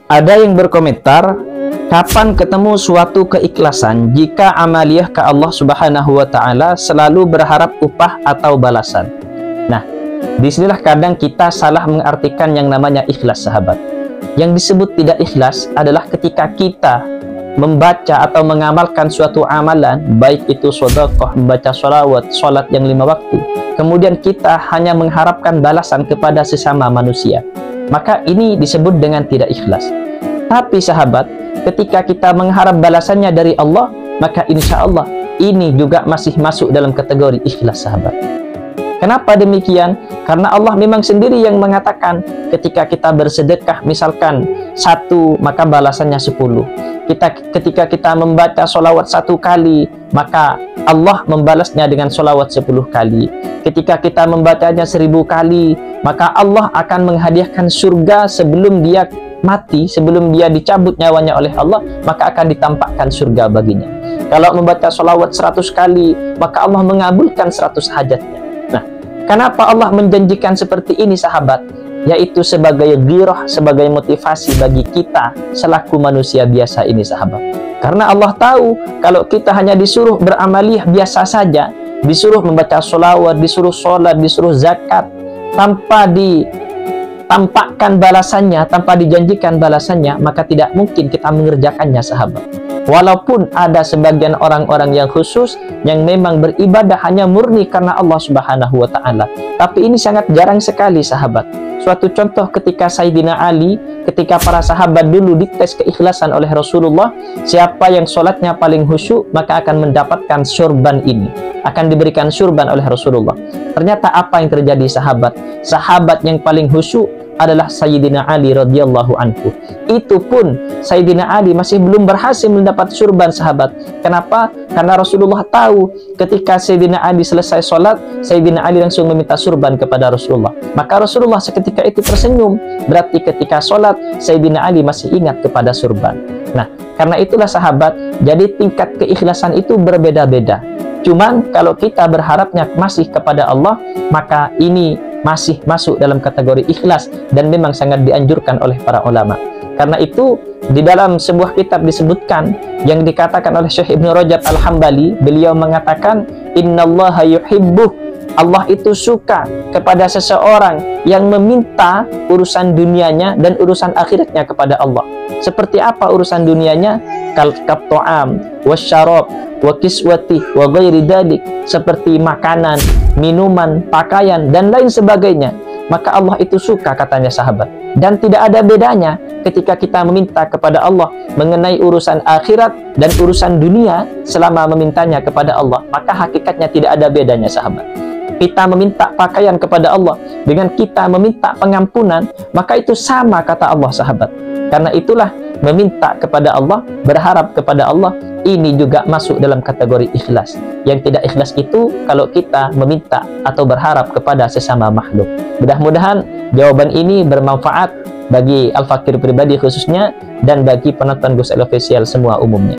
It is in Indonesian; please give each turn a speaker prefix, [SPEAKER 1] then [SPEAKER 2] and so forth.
[SPEAKER 1] Ada yang berkomentar, kapan ketemu suatu keikhlasan jika amaliyah ke Allah Subhanahu wa Ta'ala selalu berharap upah atau balasan? Nah, disinilah kadang kita salah mengartikan yang namanya ikhlas, sahabat. Yang disebut tidak ikhlas adalah ketika kita membaca atau mengamalkan suatu amalan, baik itu sedekah, membaca sholawat, sholat yang 5 waktu, kemudian kita hanya mengharapkan balasan kepada sesama manusia. Maka ini disebut dengan tidak ikhlas. Tapi sahabat, ketika kita mengharap balasannya dari Allah, maka insya Allah ini juga masih masuk dalam kategori ikhlas, sahabat. Kenapa demikian? Karena Allah memang sendiri yang mengatakan ketika kita bersedekah misalkan 1, maka balasannya 10. Ketika kita membaca sholawat 1 kali, maka Allah membalasnya dengan sholawat 10 kali. Ketika kita membacanya 1000 kali, maka Allah akan menghadiahkan surga sebelum dia mati, sebelum dia dicabut nyawanya oleh Allah, maka akan ditampakkan surga baginya. Kalau membaca sholawat 100 kali, maka Allah mengabulkan 100 hajatnya. Nah, kenapa Allah menjanjikan seperti ini, sahabat? Yaitu sebagai ghirah, sebagai motivasi bagi kita selaku manusia biasa ini, sahabat. Karena Allah tahu kalau kita hanya disuruh beramaliyah biasa saja, disuruh membaca sholawat, disuruh sholat, disuruh zakat, tanpa ditampakkan balasannya, tanpa dijanjikan balasannya, maka tidak mungkin kita mengerjakannya, sahabat. Walaupun ada sebagian orang-orang yang khusus yang memang beribadah hanya murni karena Allah Subhanahu wa Ta'ala, tapi ini sangat jarang sekali, sahabat. Suatu contoh ketika Sayyidina Ali, ketika para sahabat dulu dites keikhlasan oleh Rasulullah, siapa yang sholatnya paling khusyuk maka akan mendapatkan surban ini, akan diberikan surban oleh Rasulullah. Ternyata apa yang terjadi, sahabat? Sahabat yang paling khusyuk adalah Sayyidina Ali radhiyallahu anhu. Itu pun Sayyidina Ali masih belum berhasil mendapat surban, sahabat. Kenapa? Karena Rasulullah tahu ketika Sayyidina Ali selesai sholat, Sayyidina Ali langsung meminta surban kepada Rasulullah. Maka Rasulullah seketika itu tersenyum. Berarti ketika sholat, Sayyidina Ali masih ingat kepada surban. Nah, karena itulah, sahabat, jadi tingkat keikhlasan itu berbeda-beda. Cuman kalau kita berharapnya masih kepada Allah, maka ini masih masuk dalam kategori ikhlas dan memang sangat dianjurkan oleh para ulama. Karena itu di dalam sebuah kitab disebutkan yang dikatakan oleh Syekh Ibnu Rajab Al-Hambali, beliau mengatakan innallaha yuhibbuh, Allah itu suka kepada seseorang yang meminta urusan dunianya dan urusan akhiratnya kepada Allah. Seperti apa urusan dunianya? Kal-ta'am wasyarab wa kiswati wa ghairi dalik, seperti makanan, minuman, pakaian dan lain sebagainya. Maka Allah itu suka, katanya sahabat. Dan tidak ada bedanya ketika kita meminta kepada Allah mengenai urusan akhirat dan urusan dunia, selama memintanya kepada Allah, maka hakikatnya tidak ada bedanya, sahabat. Kita meminta pakaian kepada Allah dengan kita meminta pengampunan, maka itu sama, kata Allah, sahabat. Karena itulah meminta kepada Allah, berharap kepada Allah, ini juga masuk dalam kategori ikhlas. Yang tidak ikhlas itu kalau kita meminta atau berharap kepada sesama makhluk. Mudah-mudahan jawaban ini bermanfaat bagi Al-Fakir pribadi khususnya dan bagi penonton Gus El Official semua umumnya.